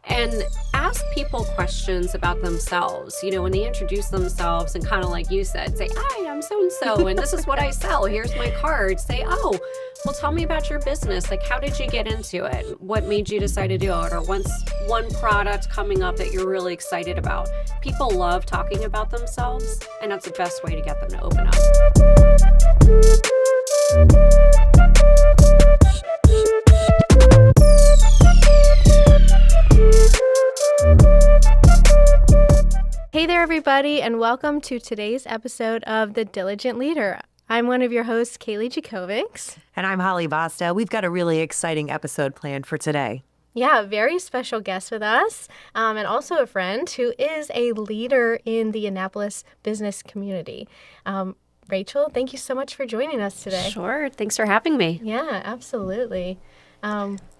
and ask people questions about themselves. You know, when they introduce themselves and kind of like you said, say, hi, I'm so-and-so, and this is what I sell. Here's my card. Say, oh, well, tell me about your business. Like, how did you get into it? What made you decide to do it? Or what's one product coming up that you're really excited about? People love talking about themselves, and that's the best way to get them to open up. Hey there, everybody, and welcome to today's episode of The Diligent Leader. I'm one of your hosts, Kalie Jakovics. And I'm Basta. We've got a really exciting episode planned for today. Yeah, a very special guest with us, and also a friend who is a leader in the Annapolis business community. Rachel, thank you so much for joining us today. Sure. Thanks for having me. Yeah, absolutely.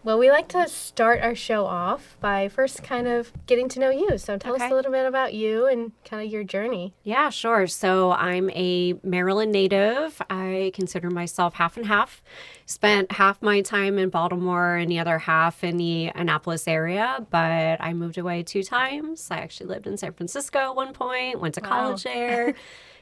Well, we like to start our show off by first kind of getting to know you. So tell us a little bit about you and kind of your journey. Yeah, sure. So I'm a Maryland native. I consider myself half and half. Spent half my time in Baltimore and the other half in the Annapolis area, but I moved away 2 times. I actually lived in San Francisco at one point, went to college there.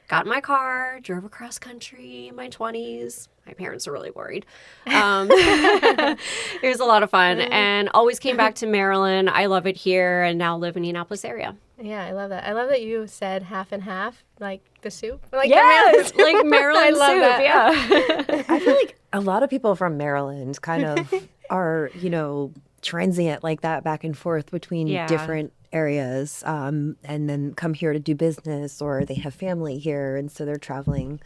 Got in my car, drove across country in my 20s. My parents are really worried. It was a lot of fun and always came back to Maryland. I love it here and now live in the Annapolis area. Yeah, I love that. I love that you said half and half, like the soup. Like yes, like Maryland I love soup, that. yeah. I feel like a lot of people from Maryland kind of are, transient like that back and forth between different areas and then come here to do business or they have family here and so they're traveling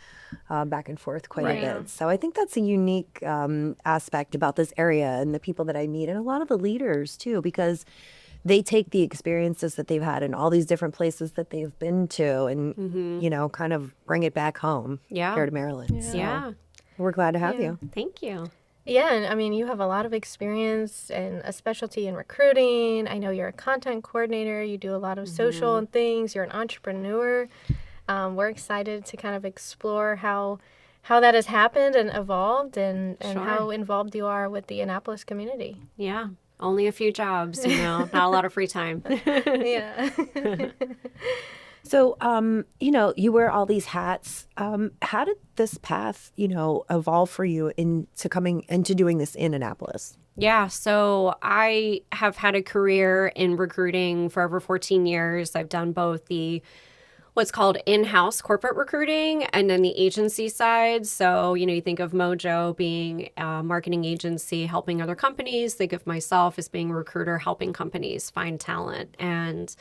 back and forth quite a bit. So I think that's a unique aspect about this area and the people that I meet and a lot of the leaders too, because they take the experiences that they've had in all these different places that they've been to and, kind of bring it back home here to Maryland. So we're glad to have you. Thank you. Yeah, and I mean, you have a lot of experience and a specialty in recruiting. I know you're a content coordinator. You do a lot of social and things. You're an entrepreneur. We're excited to kind of explore how that has happened and evolved and how involved you are with the Annapolis community. Yeah, only a few jobs, not a lot of free time. Yeah. So, you wear all these hats. How did this path, evolve for you into coming into doing this in Annapolis? Yeah, so I have had a career in recruiting for over 14 years. I've done both the what's called in-house corporate recruiting and then the agency side. So, you think of Mojo being a marketing agency helping other companies. Think of myself as being a recruiter helping companies find talent. And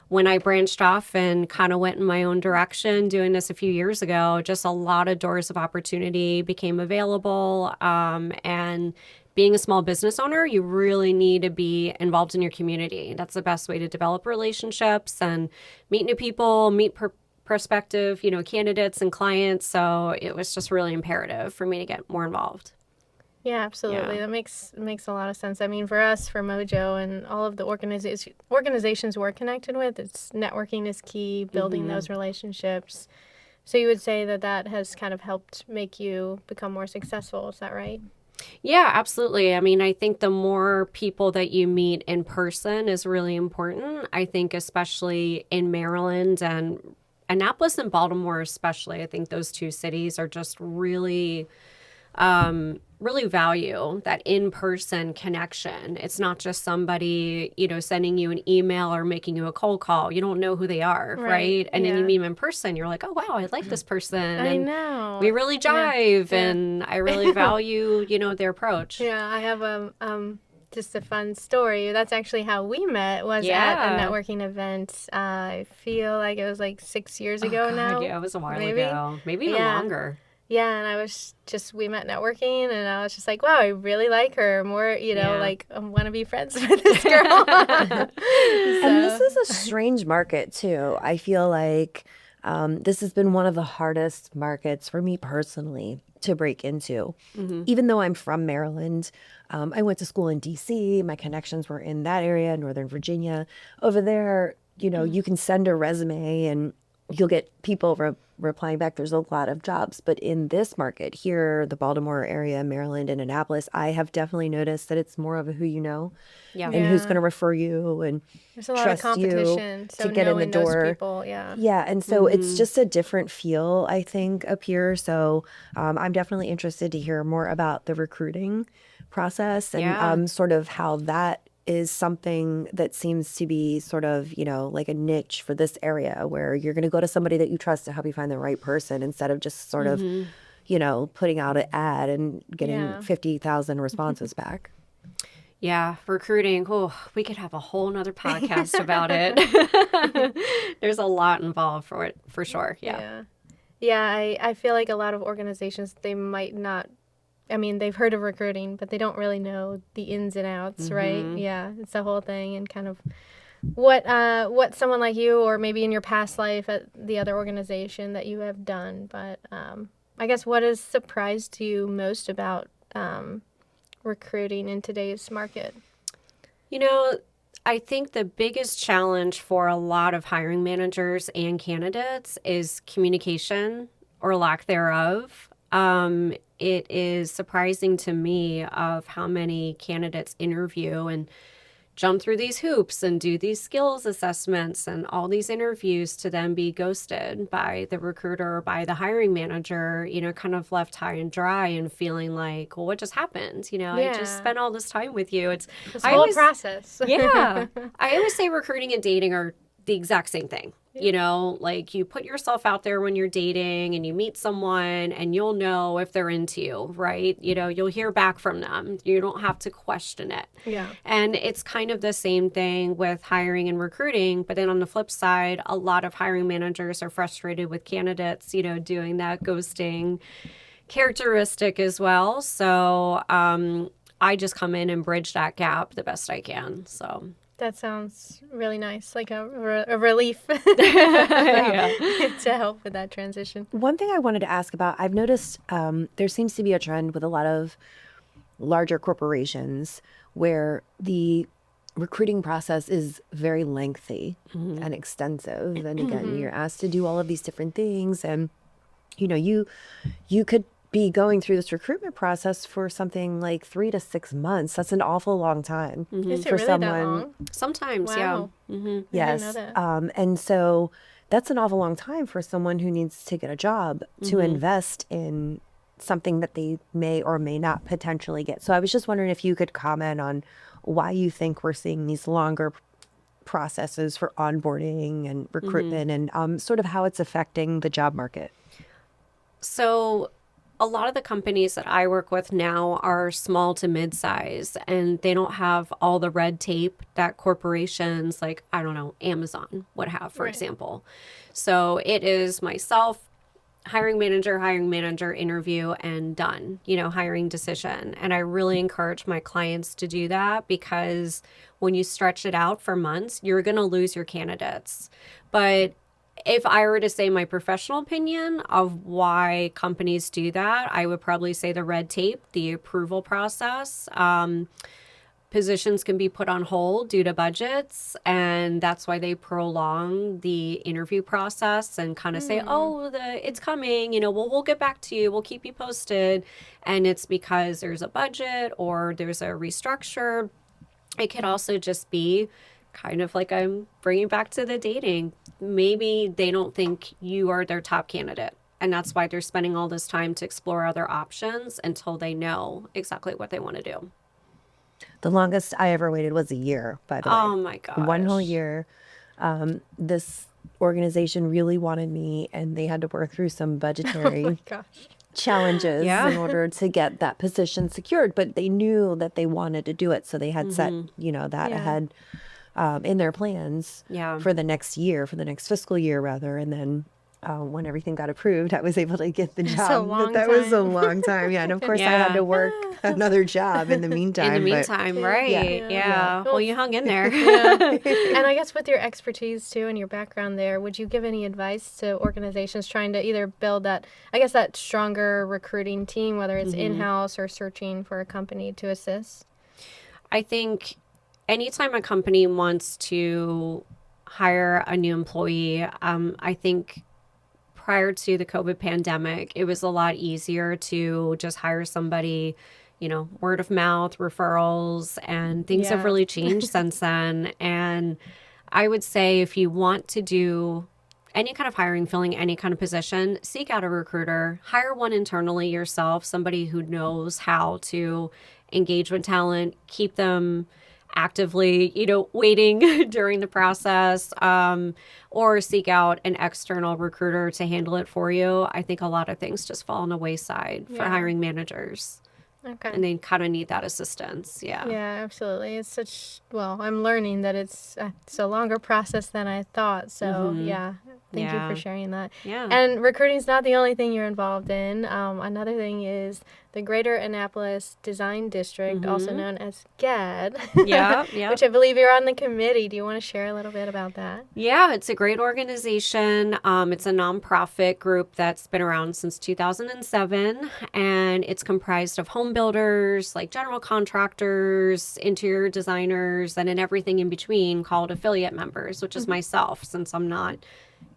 when I branched off and kind of went in my own direction doing this a few years ago, just a lot of doors of opportunity became available. And being a small business owner, you really need to be involved in your community. That's the best way to develop relationships and meet new people, meet prospective, candidates and clients. So it was just really imperative for me to get more involved. Yeah, absolutely. Yeah. That makes a lot of sense. I mean, for us, for Mojo and all of the organizations we're connected with, it's networking is key, building those relationships. So you would say that has kind of helped make you become more successful. Is that right? Yeah, absolutely. I mean, I think the more people that you meet in person is really important. I think especially in Maryland and Annapolis and Baltimore especially, I think those 2 cities are just really really value that in-person connection. It's not just somebody, sending you an email or making you a cold call. You don't know who they are, right? And then you meet them in person. You're like, oh, wow, I like this person. I know. We really jive, and I really value, their approach. Yeah, I have just a fun story. That's actually how we met, was at a networking event. I feel like it was like 6 years ago now. Yeah, it was a while ago. Maybe even longer. Yeah, and we met networking, and I was just like, wow, I really like her more, like, I want to be friends with this girl. And this is a strange market, too. I feel like this has been one of the hardest markets for me personally to break into. Even though I'm from Maryland, I went to school in D.C., my connections were in that area, Northern Virginia. Over there, you can send a resume and you'll get people replying back, there's a lot of jobs. But in this market here, the Baltimore area, Maryland, and Annapolis, I have definitely noticed that it's more of a who you know Yeah. and who's Yeah. going to refer you and There's a lot of trust you competition, so to get in the knowing those door. people, yeah. Yeah, and so it's just a different feel, I think, up here. So I'm definitely interested to hear more about the recruiting process and Yeah. sort of how that is something that seems to be sort of, like a niche for this area where you're going to go to somebody that you trust to help you find the right person instead of just sort of, putting out an ad and getting Yeah. 50,000 responses back. Yeah, recruiting. Oh, we could have a whole nother podcast about it. There's a lot involved for it, for sure. Yeah. Yeah, I feel like a lot of organizations, they might not, I mean, they've heard of recruiting, but they don't really know the ins and outs, right? Yeah, it's the whole thing, and kind of what someone like you, or maybe in your past life at the other organization that you have done. But I guess what has surprised you most about recruiting in today's market? I think the biggest challenge for a lot of hiring managers and candidates is communication or lack thereof. It is surprising to me of how many candidates interview and jump through these hoops and do these skills assessments and all these interviews to then be ghosted by the recruiter or by the hiring manager, kind of left high and dry and feeling like, well, what just happened? I just spent all this time with you. It's this whole process. Yeah. I always say recruiting and dating are the exact same thing. Like you put yourself out there when you're dating and you meet someone and you'll know if they're into you, right? You'll hear back from them. You don't have to question it. Yeah. And it's kind of the same thing with hiring and recruiting. But then on the flip side, a lot of hiring managers are frustrated with candidates, doing that ghosting characteristic as well. So I just come in and bridge that gap the best I can. So that sounds really nice, like a relief to help with that transition. One thing I wanted to ask about, I've noticed there seems to be a trend with a lot of larger corporations where the recruiting process is very lengthy and extensive. And again, you're asked to do all of these different things. And, you could be going through this recruitment process for something like 3 to 6 months. That's an awful long time Is it for really someone. that long? Sometimes, Wow. yeah. Yes. I didn't know that. And so that's an awful long time for someone who needs to get a job to invest in something that they may or may not potentially get. So I was just wondering if you could comment on why you think we're seeing these longer processes for onboarding and recruitment and sort of how it's affecting the job market. So a lot of the companies that I work with now are small to mid-size, and they don't have all the red tape that corporations like, I don't know, Amazon would have, for example. So it is myself, hiring manager interview, and done, hiring decision. And I really encourage my clients to do that because when you stretch it out for months, you're going to lose your candidates. But if I were to say my professional opinion of why companies do that, I would probably say the red tape, the approval process. Positions can be put on hold due to budgets, and that's why they prolong the interview process and kind of say, oh, it's coming, we'll get back to you, we'll keep you posted. And it's because there's a budget or there's a restructure. It could also just be kind of like I'm bringing back to the dating. Maybe they don't think you are their top candidate, and that's why they're spending all this time to explore other options until they know exactly what they want to do. The longest I ever waited was a year, by the way. Oh my gosh. 1 whole year. This organization really wanted me, and they had to work through some budgetary challenges in order to get that position secured. But they knew that they wanted to do it, so they had set, that ahead in their plans for the next year, for the next fiscal year, rather. And then when everything got approved, I was able to get the job. But that was a long time. Yeah. And of course, I had to work another job in the meantime. Right. Yeah. Well, you hung in there. And I guess with your expertise too and your background there, would you give any advice to organizations trying to either build that, I guess, that stronger recruiting team, whether it's in-house or searching for a company to assist? I think anytime a company wants to hire a new employee, I think prior to the COVID pandemic, it was a lot easier to just hire somebody, word of mouth, referrals, and things have Yeah. really changed since then. And I would say if you want to do any kind of hiring, filling any kind of position, seek out a recruiter, hire one internally yourself, somebody who knows how to engage with talent, keep them actively, waiting during the process, or seek out an external recruiter to handle it for you. I think a lot of things just fall on the wayside for Yeah. hiring managers. Okay. And they kind of need that assistance. Yeah. Yeah, absolutely. I'm learning that it's a longer process than I thought. So, yeah, thank you Yeah. for sharing that. Yeah. And recruiting is not the only thing you're involved in. Another thing is the Greater Annapolis Design District, also known as GADD, Yeah. which I believe you're on the committee. Do you want to share a little bit about that? Yeah, it's a great organization. It's a nonprofit group that's been around since 2007, and it's comprised of home builders, like general contractors, interior designers, and then everything in between called affiliate members, which is myself, since I'm not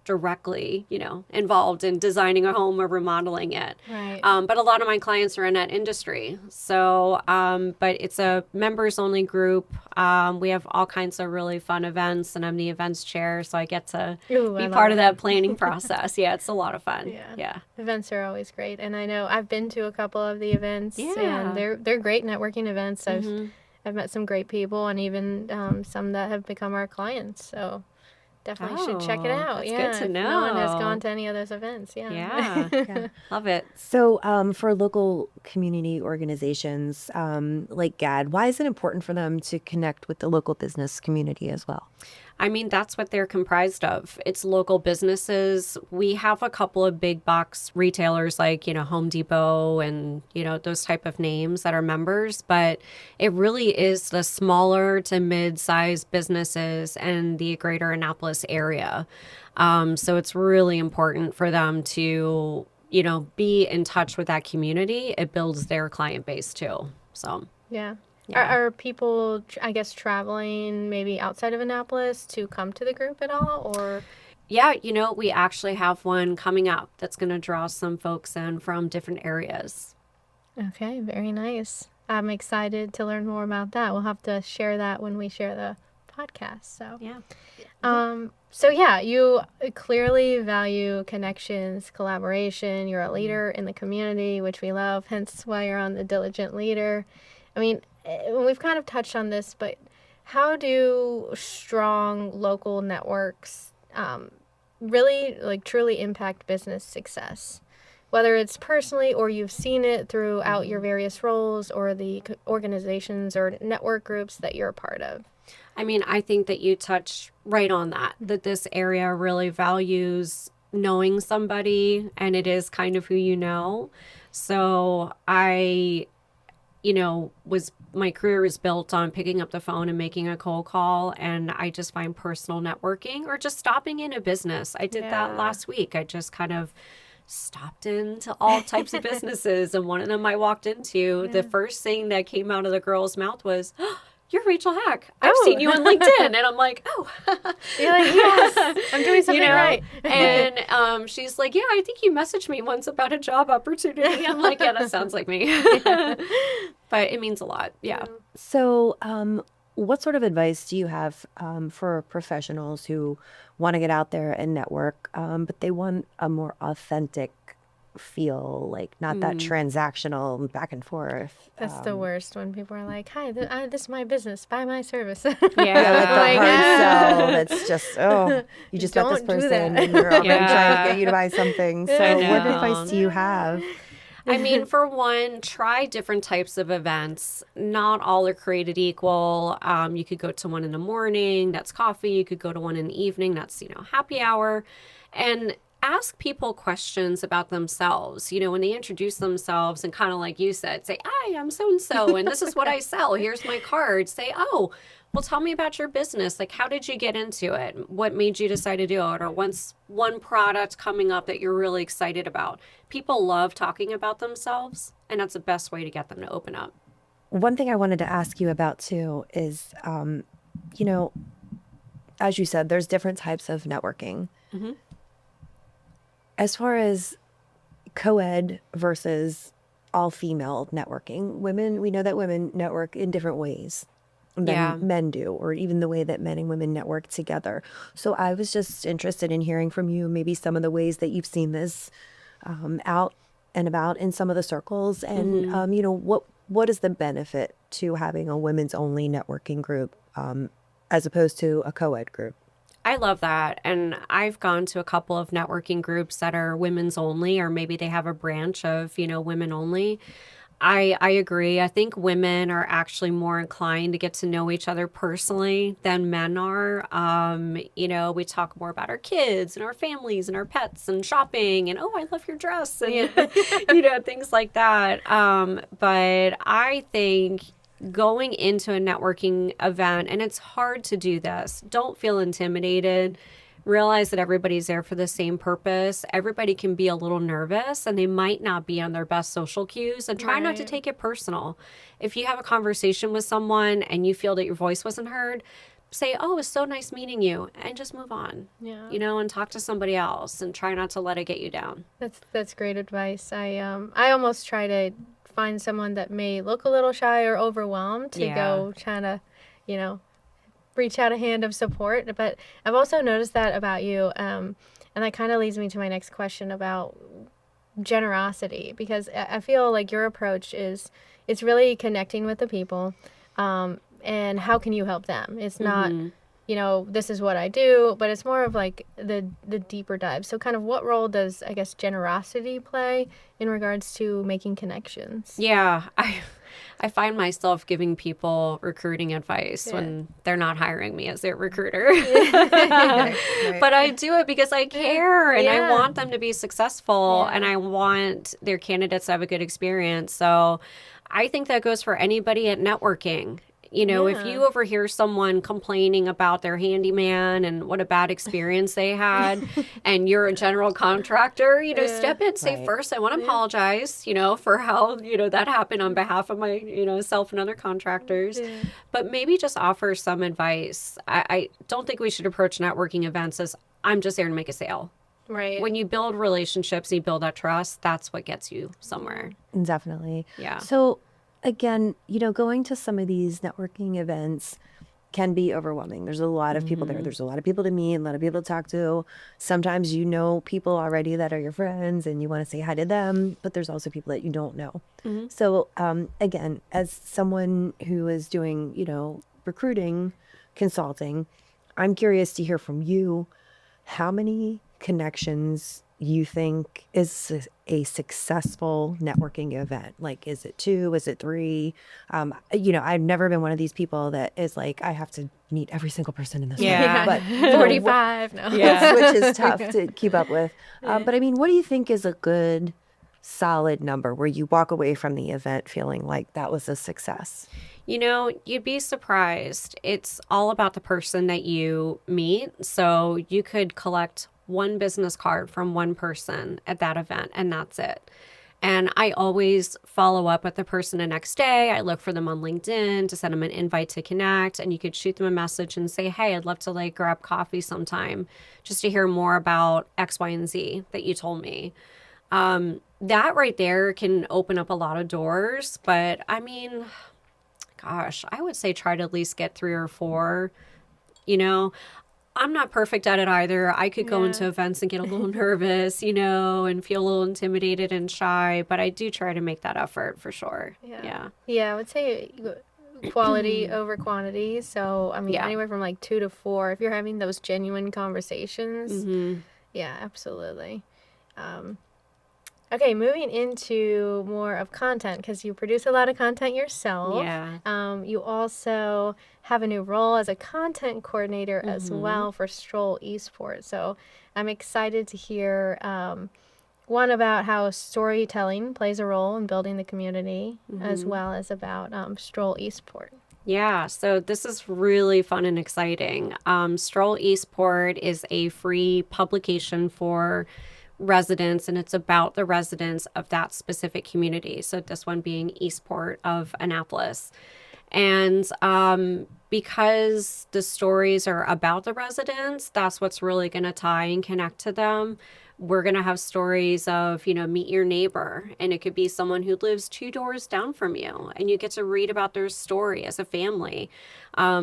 directly, involved in designing a home or remodeling it. Right. But a lot of my clients are in that industry. So, but it's a members only group. We have all kinds of really fun events, and I'm the events chair, so I get to Ooh, I be love part of it. that planning process. Yeah, it's a lot of fun. Yeah. Yeah. Events are always great, and I know I've been to a couple of the events, Yeah. and they're great networking events. I've met some great people, and even some that have become our clients. So definitely should check it Oh, out. that's Yeah, good to if no one has know. gone to any of those events. Yeah. Yeah. Love it. So, for local community organizations like GAD, why is it important for them to connect with the local business community as well? I mean, that's what they're comprised of. It's local businesses. We have a couple of big box retailers like, Home Depot and, those type of names that are members, but it really is the smaller to mid-sized businesses and the Greater Annapolis area. So it's really important for them to, be in touch with that community. It builds their client base too. So, Yeah. yeah. Are people, I guess, traveling maybe outside of Annapolis to come to the group at all, or? Yeah, we actually have one coming up that's going to draw some folks in from different areas. Okay, very nice. I'm excited to learn more about that. We'll have to share that when we share the podcast. So, Yeah. So yeah, you clearly value connections, collaboration. You're a leader in the community, which we love, hence why you're on the Diligent Leader. I mean, we've kind of touched on this, but how do strong local networks really, truly impact business success? Whether it's personally or you've seen it throughout your various roles or the organizations or network groups that you're a part of. I mean, I think that you touch right on that this area really values knowing somebody, and it is kind of who you know. So my career was built on picking up the phone and making a cold call. And I just find personal networking or just stopping in a business. I did that last week. I just kind of stopped into all types of businesses. And one of them I walked into, the first thing that came out of the girl's mouth was, "Oh, you're Rachel Hack. I've seen you on LinkedIn." And I'm like, "Oh." You're like, yes, I'm doing something right. And she's like, "Yeah, I think you messaged me once about a job opportunity." I'm like, "Yeah, that sounds like me." But it means a lot. Yeah. So, what sort of advice do you have for professionals who want to get out there and network, but they want a more authentic feel, like not that transactional back and forth? That's the worst when people are like, "Hi, this is my business. Buy my service." Yeah, like the like, hard sell. That's just, you just met this Don't do person that. and you're already Yeah. trying to get you to buy something. So, I what know. advice do you have? I mean, for one, try different types of events. Not all are created equal. You could go to one in the morning, that's coffee. You could go to one in the evening, that's, happy hour. And ask people questions about themselves. When they introduce themselves and kind of like you said, say, "Hi, I'm so-and-so, and this is what I sell. Here's my card." Say, "Oh, well, tell me about your business. Like, how did you get into it? What made you decide to do it? Or what's one product coming up that you're really excited about?" People love talking about themselves, and that's the best way to get them to open up. One thing I wanted to ask you about too is, you know, as you said, there's different types of networking. Mm-hmm. As far as co-ed versus all-female networking, we know that women network in different ways than men do, or even the way that men and women network together. So I was just interested in hearing from you maybe some of the ways that you've seen this out and about in some of the circles, and what is the benefit to having a women's only networking group as opposed to a co-ed group? I love that. And I've gone to a couple of networking groups that are women's only, or maybe they have a branch of, women only. I agree. I think women are actually more inclined to get to know each other personally than men are. We talk more about our kids and our families and our pets and shopping and, oh, I love your dress and, things like that. But I think going into a networking event, and it's hard to do this, don't feel intimidated. Realize that everybody's there for the same purpose. Everybody can be a little nervous and they might not be on their best social cues, and try not to take it personal. If you have a conversation with someone and you feel that your voice wasn't heard, say, oh, it was so nice meeting you, and just move on. Yeah. And talk to somebody else and try not to let it get you down. That's great advice. I almost try to find someone that may look a little shy or overwhelmed to go try to, reach out a hand of support. But I've also noticed that about you, and that kind of leads me to my next question about generosity, because I feel like your approach it's really connecting with the people, and how can you help them? It's not, this is what I do, but it's more of like the deeper dive. So kind of what role does, I guess, generosity play in regards to making connections? Yeah, I find myself giving people recruiting advice when they're not hiring me as their recruiter. Right. But I do it because I care and I want them to be successful and I want their candidates to have a good experience. So I think that goes for anybody at networking. If you overhear someone complaining about their handyman and what a bad experience they had, and you're a general contractor, step in, say, first, I want to apologize, for how, that happened on behalf of my, self and other contractors. Yeah. But maybe just offer some advice. I don't think we should approach networking events as, I'm just there to make a sale. Right. When you build relationships and you build that trust, that's what gets you somewhere. Definitely. Yeah. So again, going to some of these networking events can be overwhelming. There's a lot of people there. There's a lot of people to meet, a lot of people to talk to. Sometimes people already that are your friends and you want to say hi to them, but there's also people that you don't know. Mm-hmm. So again, as someone who is doing, recruiting, consulting, I'm curious to hear from you, how many connections you think is a successful networking event? Like, is it 2? Is it 3? I've never been one of these people that is like, I have to meet every single person in this room. But 45 no. Which is tough to keep up with. But I mean, what do you think is a good, solid number where you walk away from the event feeling like that was a success? You'd be surprised. It's all about the person that you meet. So you could collect one business card from one person at that event, and that's it. And I always follow up with the person the next day. I look for them on LinkedIn to send them an invite to connect, and you could shoot them a message and say, hey, I'd love to grab coffee sometime just to hear more about X, Y, and Z that you told me. That right there can open up a lot of doors, but I mean, gosh, I would say try to at least get 3 or 4, I'm not perfect at it either. I could go into events and get a little nervous, and feel a little intimidated and shy, but I do try to make that effort for sure. Yeah, I would say quality over quantity. So, I mean, anywhere from 2 to 4, if you're having those genuine conversations. Yeah, absolutely. Okay, moving into more of content, because you produce a lot of content yourself. Yeah. You also have a new role as a content coordinator as well for Stroll Eastport. So I'm excited to hear one about how storytelling plays a role in building the community, as well as about Stroll Eastport. Yeah, so this is really fun and exciting. Stroll Eastport is a free publication for residents, and it's about the residents of that specific community. So this one being Eastport of Annapolis. And because the stories are about the residents, that's what's really going to tie and connect to them. We're going to have stories of, meet your neighbor, and it could be someone who lives 2 doors down from you, and you get to read about their story as a family,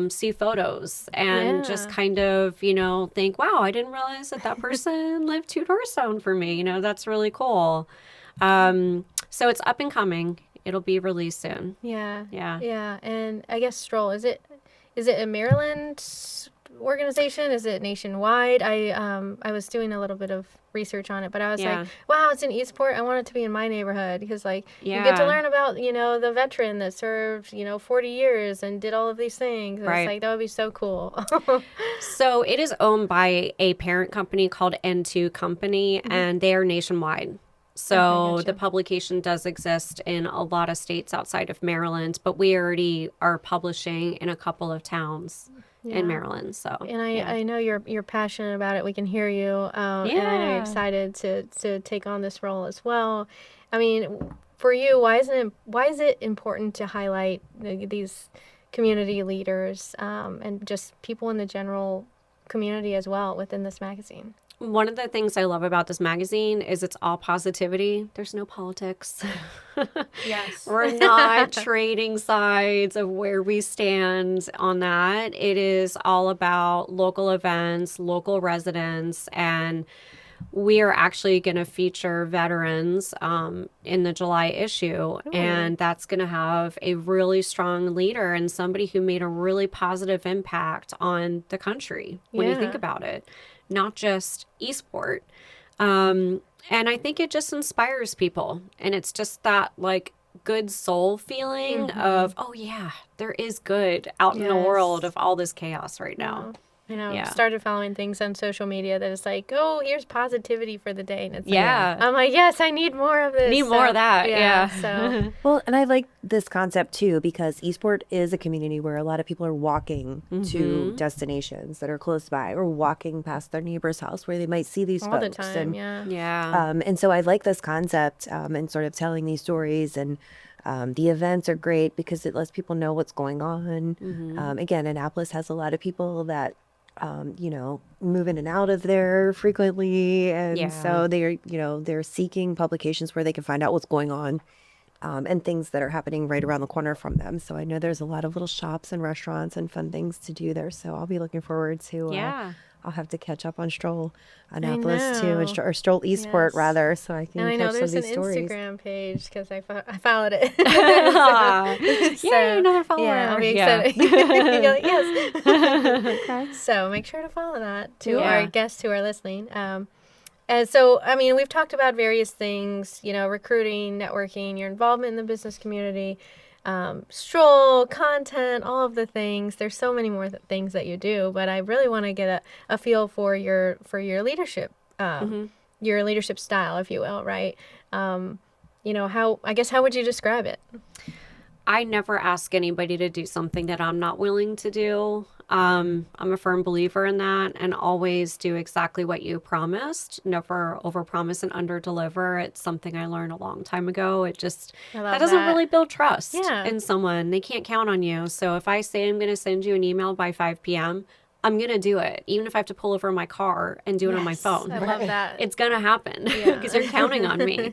see photos, and just kind of, think, wow, I didn't realize that person lived 2 doors down from me. That's really cool. So it's up and coming. It'll be released soon. Yeah. Yeah. Yeah. And I guess Stroll, is it a Maryland organization? Is it nationwide? I was doing a little bit of research on it, but I was like, wow, it's in Eastport. I want it to be in my neighborhood because you get to learn about, the veteran that served, 40 years and did all of these things. Right. It's like, that would be so cool. So it is owned by a parent company called N2 Company, and they are nationwide. So gotcha. the publication does exist in a lot of states outside of Maryland, but we already are publishing in a couple of towns in Maryland. So, and I know you're passionate about it. We can hear you. And I know you're excited to take on this role as well. I mean, for you, why is it important to highlight these community leaders and just people in the general community as well within this magazine? One of the things I love about this magazine is it's all positivity. There's no politics. Yes. We're not trading sides of where we stand on that. It is all about local events, local residents, and we are actually going to feature veterans in the July issue, and that's going to have a really strong leader and somebody who made a really positive impact on the country when you think about it. Not just Eastport. And I think it just inspires people. And it's just that good soul feeling of, oh yeah, there is good out in the world of all this chaos right now. Started following things on social media that is like, oh, here's positivity for the day. And it's I'm like, yes, I need more of this. More of that. Yeah. So well, and I like this concept too, because Eastport is a community where a lot of people are walking to destinations that are close by, or walking past their neighbor's house where they might see these all folks. the time. And so I like this concept and sort of telling these stories, and the events are great because it lets people know what's going on. Again, Annapolis has a lot of people that move in and out of there frequently. And so they're seeking publications where they can find out what's going on and things that are happening right around the corner from them. So I know there's a lot of little shops and restaurants and fun things to do there. So I'll be looking forward to, I'll have to catch up on Stroll Annapolis too, or Stroll Eastport rather, so I can catch some of these stories. And I know there's an Instagram page because I followed it. Yay, another follower. Yeah, I'll be excited. You're like, yes. Okay. So make sure to follow that to our guests who are listening. And so, I mean, we've talked about various things, recruiting, networking, your involvement in the business community, Stroll, content, all of the things. There's so many more things that you do, but I really want to get a feel for your leadership, your leadership style, if you will, right? How would you describe it? I never ask anybody to do something that I'm not willing to do. I'm a firm believer in that, and always do exactly what you promised. Never overpromise and underdeliver. It's something I learned a long time ago. That doesn't really build trust in someone. They can't count on you. So if I say I'm going to send you an email by 5 p.m., I'm going to do it, even if I have to pull over my car and do it on my phone. I love that. It's going to happen because you're counting on me.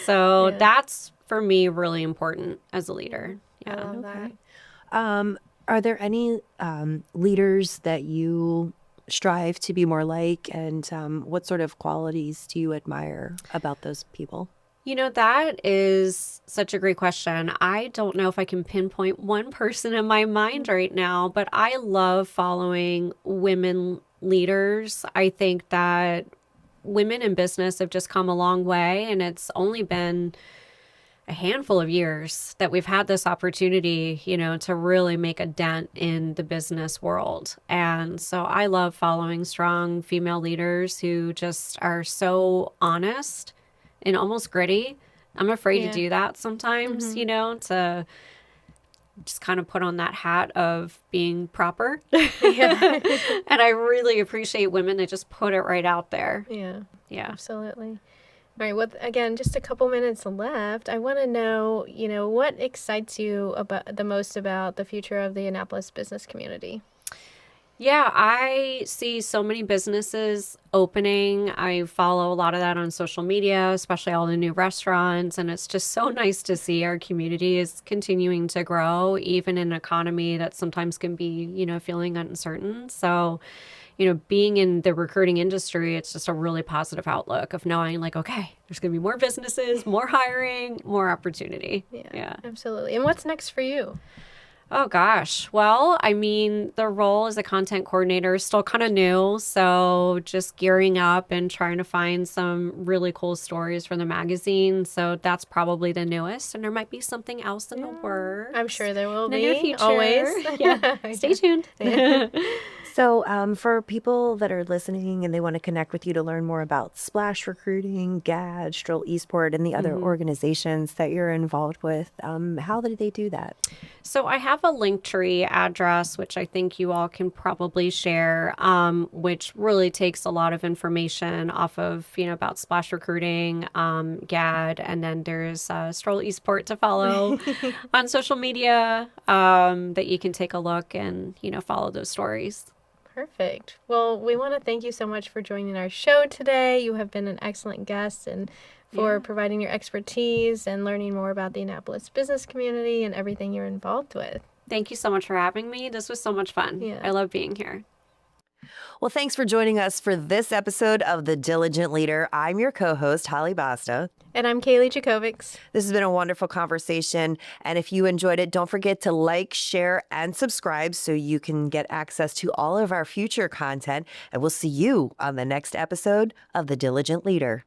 So that's, for me, really important as a leader. I love that. Are there any leaders that you strive to be more like, and what sort of qualities do you admire about those people? That is such a great question. I don't know if I can pinpoint one person in my mind right now, but I love following women leaders. I think that women in business have just come a long way, and it's only been a handful of years that we've had this opportunity, to really make a dent in the business world. And so I love following strong female leaders who just are so honest and almost gritty. I'm afraid to do that sometimes, to just kind of put on that hat of being proper. And I really appreciate women that just put it right out there. Yeah, absolutely. All right, well, again, just a couple minutes left. I want to know, what excites you about the most about the future of the Annapolis business community? Yeah, I see so many businesses opening. I follow a lot of that on social media, especially all the new restaurants. And it's just so nice to see our community is continuing to grow, even in an economy that sometimes can be, feeling uncertain. So, being in the recruiting industry, it's just a really positive outlook of knowing like, okay, there's going to be more businesses, more hiring, more opportunity. Yeah, absolutely. And what's next for you? Oh gosh. Well, I mean, the role as a content coordinator is still kind of new. So just gearing up and trying to find some really cool stories for the magazine. So that's probably the newest. And there might be something else in the works. I'm sure there will in the be. near future. Always. Yeah. Stay tuned. So for people that are listening and they want to connect with you to learn more about Splash Recruiting, GADD, Stroll Eastport, and the other organizations that you're involved with, how do they do that? So I have a Linktree address, which I think you all can probably share, which really takes a lot of information off of, about Splash Recruiting, GADD, and then there's Stroll Eastport to follow on social media that you can take a look and, follow those stories. Perfect. Well, we want to thank you so much for joining our show today. You have been an excellent guest and for providing your expertise and learning more about the Annapolis business community and everything you're involved with. Thank you so much for having me. This was so much fun. Yeah. I love being here. Well, thanks for joining us for this episode of The Diligent Leader. I'm your co-host, Holly Basta. And I'm Kalie Jakovics. This has been a wonderful conversation. And if you enjoyed it, don't forget to like, share, and subscribe so you can get access to all of our future content. And we'll see you on the next episode of The Diligent Leader.